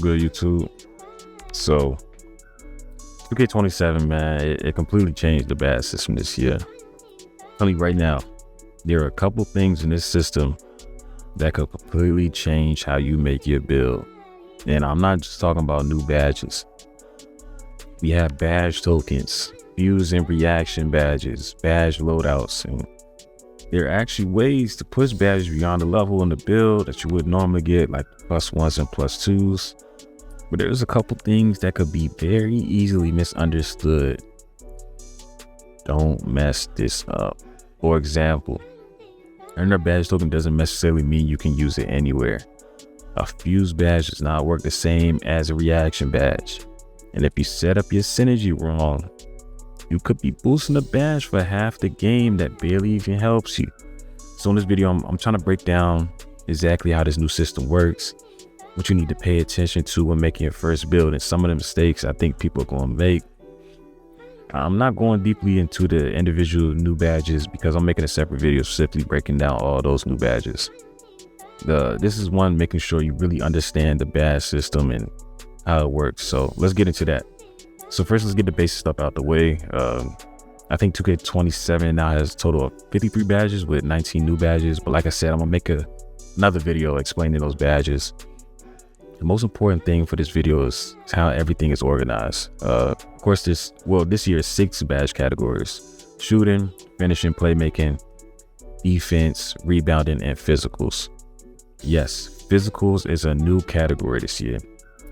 good, YouTube? So 2K27, man, it completely changed the badge system this year. I'm telling you right now, there are a couple things in this system that could completely change how you make your build. And I'm not just talking about new badges. We have badge tokens, fuse and reaction badges, badge loadouts, and there are actually ways to push badges beyond the level in the build that you would normally get, like +1s and +2s. But there's a couple things that could be very easily misunderstood. Don't mess this up. For example, earning a badge token doesn't necessarily mean you can use it anywhere. A fuse badge does not work the same as a reaction badge. And if you set up your synergy wrong, you could be boosting a badge for half the game that barely even helps you. So in this video, I'm trying to break down exactly how this new system works, what you need to pay attention to when making your first build, and some of the mistakes I think people are going to make. I'm not going deeply into the individual new badges because I'm making a separate video specifically breaking down all those new badges. This is one making sure you really understand the badge system and how it works. So let's get into that. So first, let's get the basic stuff out the way. I think 2K27 now has a total of 53 badges with 19 new badges. But like I said, I'm gonna make another video explaining those badges. The most important thing for this video is how everything is organized. Of course, this year is 6 badge categories: shooting, finishing, playmaking, defense, rebounding, and physicals. Yes, physicals is a new category this year.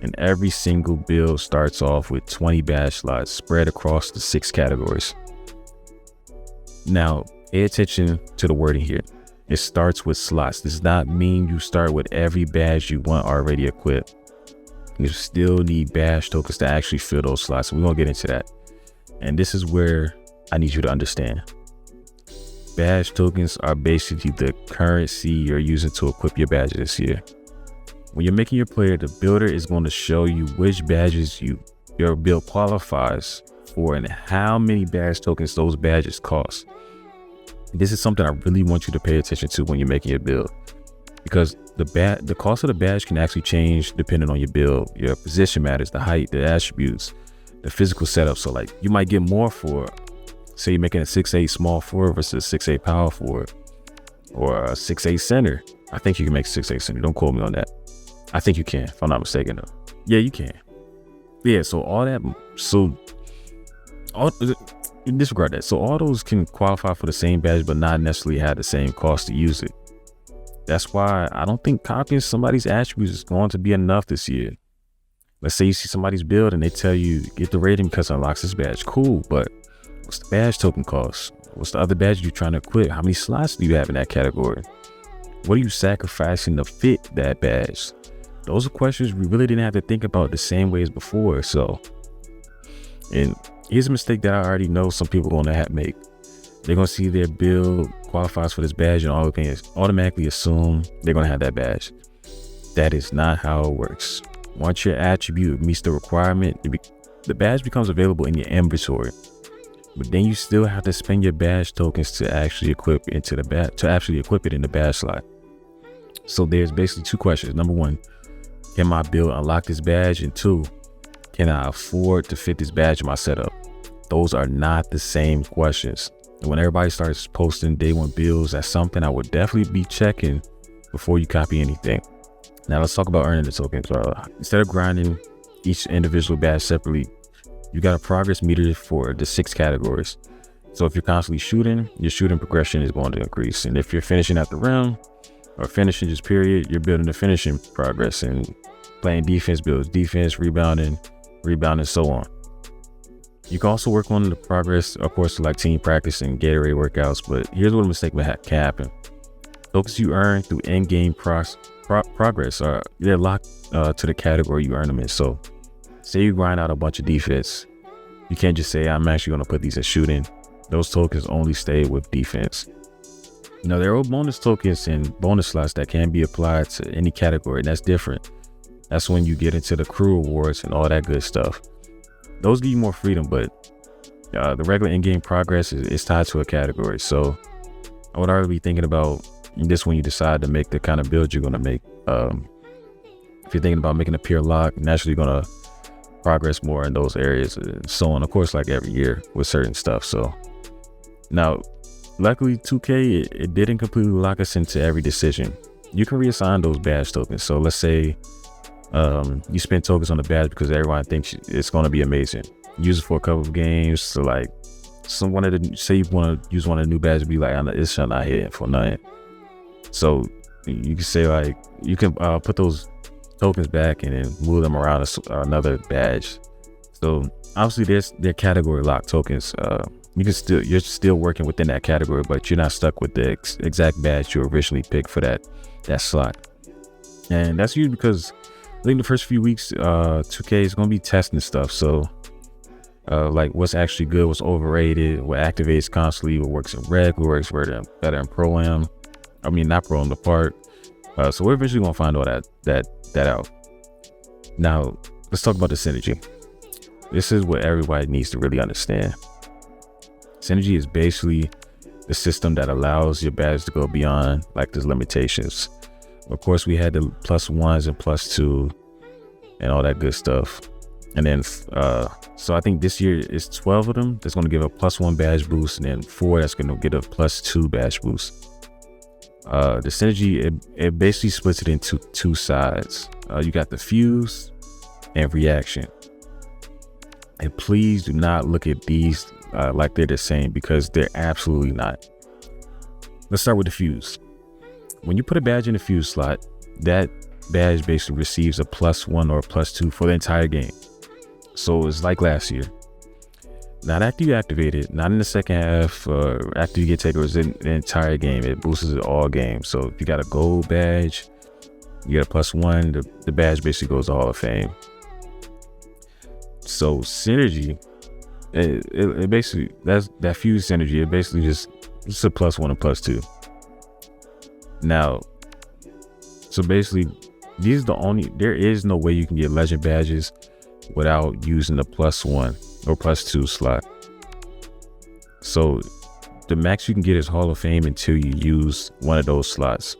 And every single build starts off with 20 badge slots spread across the 6 categories. Now, pay attention to the wording here. It starts with slots. This does not mean you start with every badge you want already equipped. You still need badge tokens to actually fill those slots. We're going to get into that. And this is where I need you to understand. Badge tokens are basically the currency you're using to equip your badges this year. When you're making your player, the builder is going to show you which badges your build qualifies for and how many badge tokens those badges cost. This is something I really want you to pay attention to when you're making your build, because the cost of the badge can actually change depending on your build. Your position matters, the height, the attributes, the physical setup. So like you might get more for, say you're making a 6'8" small forward versus 6'8" power forward, or a 6'8" center. I think you can make 6'8" center. Don't quote me on that. I think you can, if I'm not mistaken though. Yeah, you can. Yeah, so disregard that. So all those can qualify for the same badge, but not necessarily have the same cost to use it. That's why I don't think copying somebody's attributes is going to be enough this year. Let's say you see somebody's build and they tell you get the rating because it unlocks this badge. Cool, but what's the badge token cost? What's the other badge you're trying to equip? How many slots do you have in that category? What are you sacrificing to fit that badge? Those are questions we really didn't have to think about the same way as before. So, and here's a mistake that I already know some people are going to make. They're going to see their build qualifies for this badge and automatically assume they're going to have that badge. That is not how it works. Once your attribute meets the requirement, the badge becomes available in your inventory. But then you still have to spend your badge tokens to actually equip it in the badge slot. So there's basically 2 questions. Number 1, can my build unlock this badge? And 2, can I afford to fit this badge in my setup? Those are not the same questions. And when everybody starts posting day 1 builds, that's something I would definitely be checking before you copy anything. Now let's talk about earning the tokens. Instead of grinding each individual badge separately, you got a progress meter for the 6 categories. So if you're constantly shooting, your shooting progression is going to increase. And if you're finishing at the rim or finishing just period, you're building the finishing progress, and playing defense builds defense, rebounding, so on. You can also work on the progress, of course, like team practice and Gatorade workouts, but here's what a mistake can happen. Tokens you earn through in-game progress they're locked to the category you earn them in. So say you grind out a bunch of defense, you can't just say I'm actually going to put these in shooting. Those tokens only stay with defense. Now there are bonus tokens and bonus slots that can be applied to any category, and that's different. That's when you get into the crew awards and all that good stuff. Those give you more freedom, but the regular in-game progress is tied to a category. So I would already be thinking about this when you decide to make the kind of build you're going to make. If you're thinking about making a pure lock, naturally you're gonna progress more in those areas and so on. Of course, like every year with certain stuff. So now, luckily 2K, it didn't completely lock us into every decision. You can reassign those badge tokens. So let's say you spend tokens on the badge because everyone thinks it's going to be amazing. Use it for a couple of games. So like say you want to use one of the new badges, be like, it shall not hit for nothing. So you can say like, you can put those tokens back and then move them around another badge. So obviously they're category locked tokens. You're still working within that category, but you're not stuck with the exact badge you originally picked for that slot. And that's usually because I think the first few weeks 2K is going to be testing stuff. So like what's actually good, what's overrated, what activates constantly, what works in reg, what works better in pro-am. I mean, not pro-am, the part. So we're eventually going to find all that out. Now let's talk about the synergy. This is what everybody needs to really understand. Synergy is basically the system that allows your badge to go beyond like those limitations. Of course, we had the +1s and +2 and all that good stuff. And then, so I think this year is 12 of them that's going to give a +1 badge boost, and then 4 that's going to get a +2 badge boost. The synergy, it basically splits it into 2 sides. You got the fuse and reaction. And please do not look at these like they're the same, because they're absolutely not. Let's start with the fuse. When you put a badge in the fuse slot, that badge basically receives a +1 or a +2 for the entire game. So it's like last year. Not after you activate it, not in the second half, after you get takeovers, in the entire game. It boosts it all game. So if you got a gold badge, you get a +1, the badge basically goes to Hall of Fame. So synergy, it basically, that fuse synergy, it basically just a +1 and +2. Now, so basically, there is no way you can get legend badges without using the +1 or +2 slot. So the max you can get is Hall of Fame until you use one of those slots.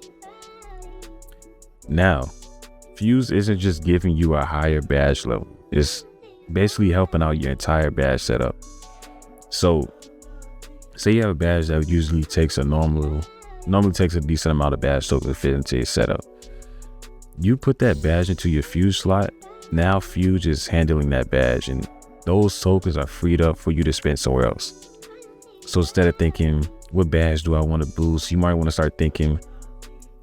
Now, fuse isn't just giving you a higher badge level. It's basically helping out your entire badge setup. So say you have a badge that usually takes normally takes a decent amount of badge tokens to fit into your setup. You put that badge into your fuse slot, now fuse is handling that badge, and those tokens are freed up for you to spend somewhere else. So instead of thinking, what badge do I want to boost, you might want to start thinking,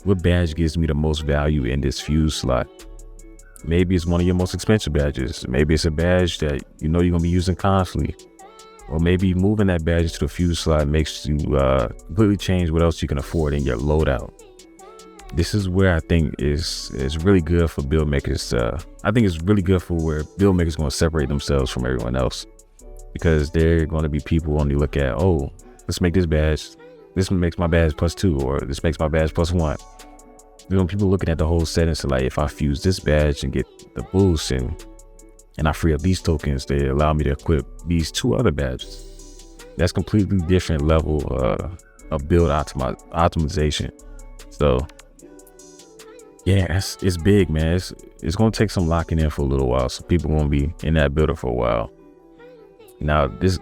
what badge gives me the most value in this fuse slot? Maybe it's one of your most expensive badges. Maybe it's a badge that you know you're going to be using constantly. Or maybe moving that badge into the fuse slot makes you completely change what else you can afford in your loadout. This is where I think is really good for build makers. I think it's really good for where build makers going to separate themselves from everyone else, because they're going to be people only look at, oh, let's make this badge. This makes my badge +2, or this makes my badge +1. You know, people looking at the whole setting, so like, if I fuse this badge and get the boost and I free up these tokens, they allow me to equip these 2 other badges. That's completely different level of build optimization. So yeah, it's big, man. It's gonna take some locking in for a little while, so people won't be in that builder for a while. Now this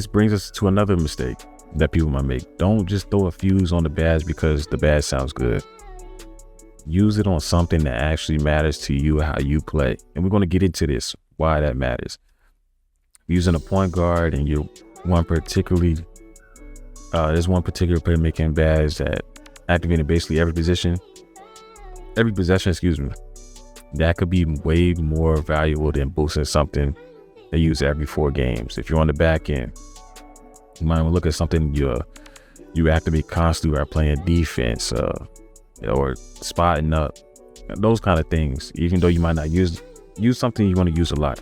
brings us to another mistake that people might make. Don't just throw a fuse on the badge because the badge sounds good. Use it on something that actually matters to you, how you play. And we're going to get into this, why that matters. Using a point guard and you're there's one particular playmaking badge that activating basically every possession, that could be way more valuable than boosting something they use every 4 games. If you're on the back end, you might want to look at something you activate constantly while playing defense, or spotting up, those kind of things. Even though you might not use something you're going to use a lot,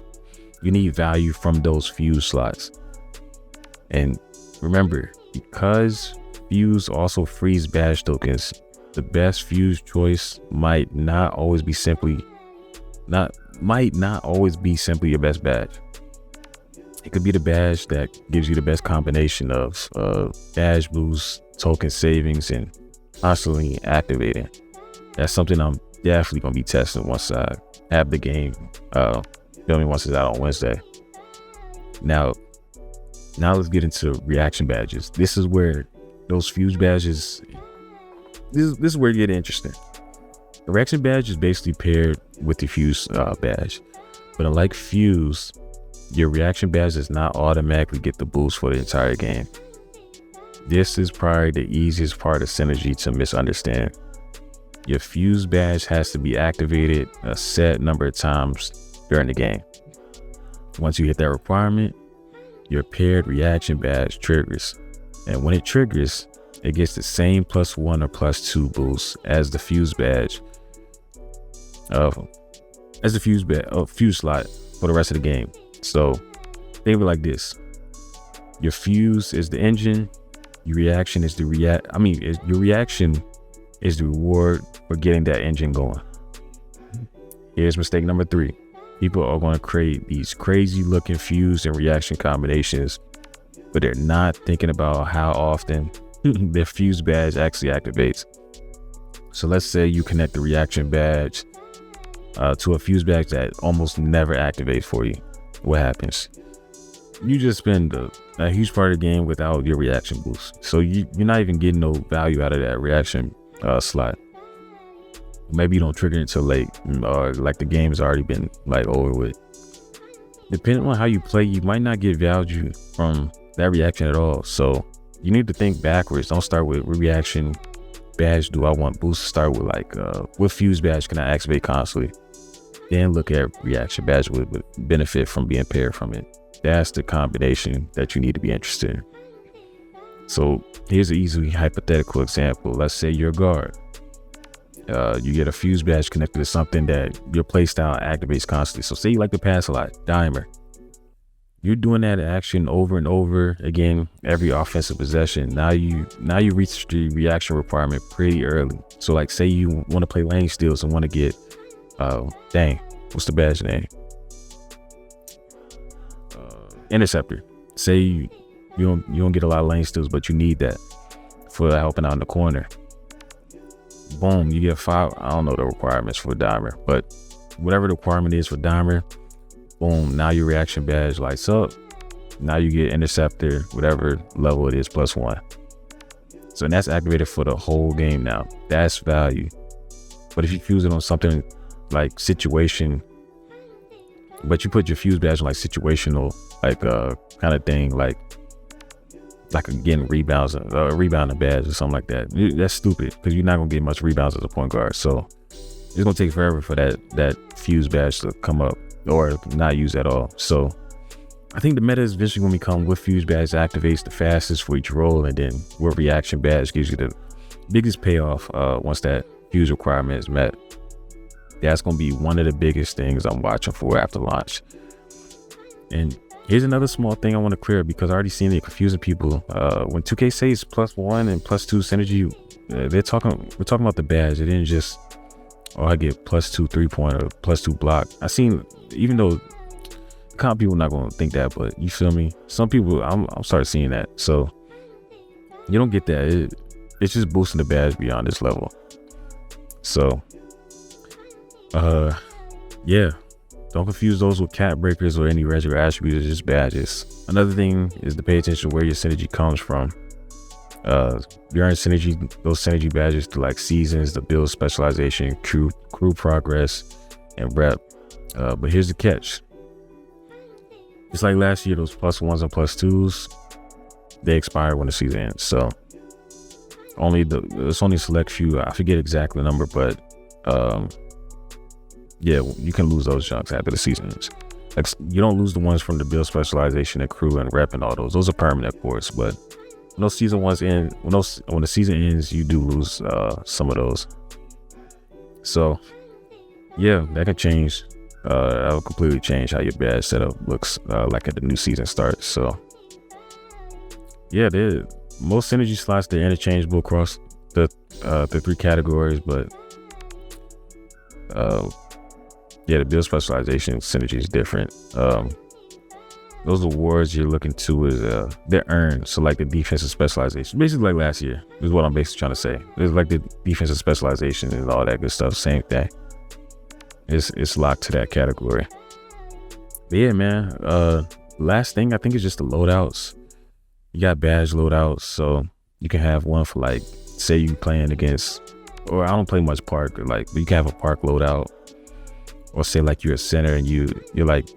you need value from those fuse slots. And remember, because fuse also frees badge tokens, the best fuse choice might not always be simply your best badge. It could be the badge that gives you the best combination of badge boosts, token savings, and constantly activating. That's something I'm definitely gonna be testing once I have the game. Once it's out on Wednesday. Now let's get into reaction badges. This is where those fuse badges. This is where it gets interesting. The reaction badge is basically paired with the fuse badge, but unlike fuse, your reaction badge does not automatically get the boost for the entire game. This is probably the easiest part of synergy to misunderstand. Your fuse badge has to be activated a set number of times during the game. Once you hit that requirement, your paired reaction badge triggers. And when it triggers, it gets the same +1 or +2 boost as the fuse badge, fuse slot for the rest of the game. So think of it like this: your fuse is the engine, your reaction is your reaction is the reward for getting that engine going. Here's mistake number 3. People are going to create these crazy looking fuse and reaction combinations, but they're not thinking about how often their fuse badge actually activates. So let's say you connect the reaction badge to a fuse badge that almost never activates for you. What happens? You just spend a huge part of the game without your reaction boost. So you're not even getting no value out of that reaction slot. Maybe you don't trigger it until late, or like the game's already been like over with. Depending on how you play, you might not get value from that reaction at all. So you need to think backwards. Don't start with reaction badge. Do I want boost? Start with like what fuse badge can I activate constantly? Then look at reaction badge would benefit from being paired from it. That's the combination that you need to be interested in. So here's an easy hypothetical example. Let's say you're a guard. You get a fuse badge connected to something that your playstyle activates constantly. So say you like to pass a lot, dimer. You're doing that action over and over again every offensive possession. Now you reach the reaction requirement pretty early. So like say you want to play lane steals and want to get what's the badge name? Interceptor. Say you don't get a lot of lane steals, but you need that for helping out in the corner. Boom, you get 5. I don't know the requirements for dimer, but whatever the requirement is for dimer, boom, now your reaction badge lights up. Now you get interceptor, whatever level it is, +1. So that's activated for the whole game now. That's value. But if you fuse it on something like situation, but you put your fuse badge on like situational, like kind of thing, like getting rebounds, rebounding badge or something like that. That's stupid because you're not gonna get much rebounds as a point guard. So it's gonna take forever for that fuse badge to come up or not use at all. So I think the meta is eventually gonna become what fuse badge activates the fastest for each role, and then what reaction badge gives you the biggest payoff once that fuse requirement is met. That's gonna be one of the biggest things I'm watching for after launch. And here's another small thing I want to clear, because I already seen it confusing people. When 2K says +1 and +2 synergy, we're talking about the badge. It didn't just, I get +2 3-point or +2 block. I seen, even though common people not gonna think that, but you feel me? Some people, I'm starting seeing that. So you don't get that. It's just boosting the badge beyond this level. So yeah, don't confuse those with cap breakers or any regular attributes. It's just badges. Another thing is to pay attention to where your synergy comes from. You earn synergy, those synergy badges through like seasons, the build specialization, crew progress, and rep. But here's the catch. It's like last year, those +1s and +2s, they expire when the season ends. So it's only a select few. I forget exactly the number, but yeah, you can lose those junks after the season ends. Like, you don't lose the ones from the build specialization and crew and rep and all those. Those are permanent, of course. But when those season ones end, when the season ends, you do lose some of those. So yeah, that can change. That will completely change how your badge setup looks like at the new season starts. So yeah, most synergy slots, they're interchangeable across the 3 categories, but yeah, the build specialization synergy is different. those awards you're looking to is they're earned. So like the defensive specialization, basically like last year is what I'm basically trying to say. It's like the defensive specialization and all that good stuff. Same thing. It's locked to that category. But yeah, man. Last thing I think is just the loadouts. You got badge loadouts, so you can have one for like, say you playing against, or I don't play much park, or like, but you can have a park loadout, or say like you're a center and you're like,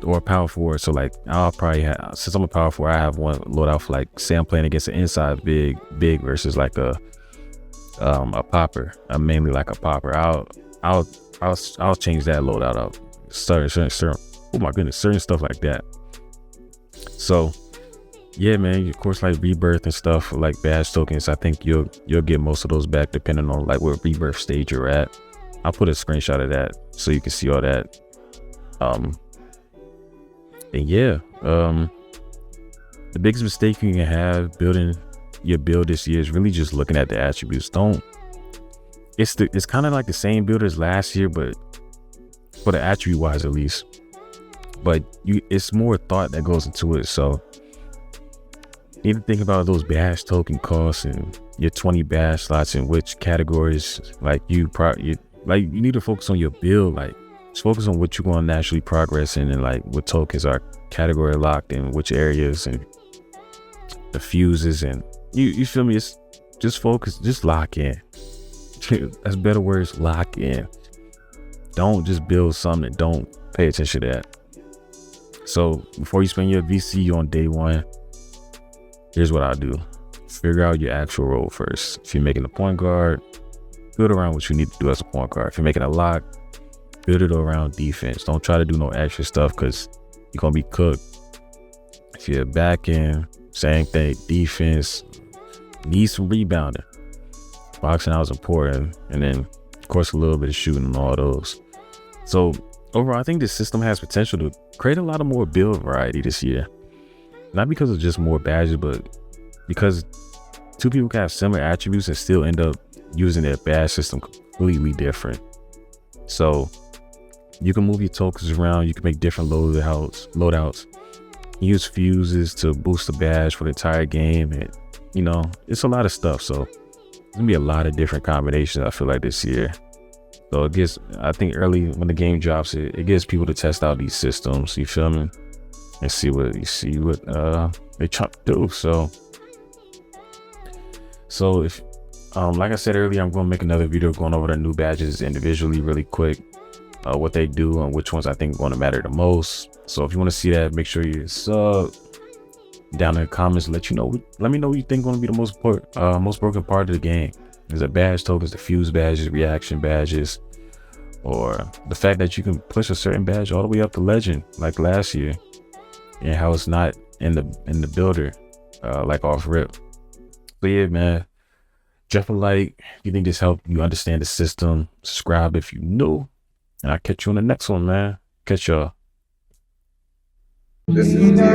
or a power forward. So like I'll probably have, since I'm a power forward, I have one loadout for like, say I'm playing against an inside big versus like a popper. I'm mainly like a popper. I'll change that loadout up. Certain oh my goodness, certain stuff like that. So yeah, man, of course, like rebirth and stuff like badge tokens, I think you'll get most of those back depending on like what rebirth stage you're at. I'll put a screenshot of that so you can see all that. And yeah, the biggest mistake you can have building your build this year is really just looking at the attributes. It's kind of like the same build as last year, but for the attribute wise at least. But it's more thought that goes into it. So you need to think about those badge token costs and your 20 badge slots and which categories like you need to focus on your build. Like just focus on what you're going to naturally progress in and like what tokens are category locked in which areas and the fuses, and you feel me? It's just focus, just lock in. That's better words, lock in. Don't just build something and don't pay attention to that. So before you spend your VC on day one, here's what I'll do. Figure out your actual role first. If you're making a point guard, build around what you need to do as a point guard. If you're making a lock, build it around defense. Don't try to do no extra stuff because you're going to be cooked. If you're back end, same thing. Defense, need some rebounding. Boxing out is important. And then, of course, a little bit of shooting and all those. So overall, I think this system has potential to create a lot of more build variety this year. Not because of just more badges, but because two people can have similar attributes and still end up using their badge system completely different. So you can move your tokens around. You can make different loadouts. Use fuses to boost the badge for the entire game. And, you know, it's a lot of stuff. So there's going to be a lot of different combinations, I feel like, this year. So it gets, I think early when the game drops, it gets people to test out these systems. You feel me? And see what they try to do. So if like I said earlier, I'm going to make another video going over the new badges individually really quick, what they do and which ones I think are going to matter the most. So if you want to see that, make sure you sub down in the comments. Let me know what you think going to be the most broken part of the game. Is it badge tokens, the fuse badges, reaction badges, or the fact that you can push a certain badge all the way up to legend like last year, and how it's not in the builder like off rip. So yeah, man, drop a like if you think this helped you understand the system. Subscribe if you new, and I'll catch you on the next one, man. Catch y'all. This is the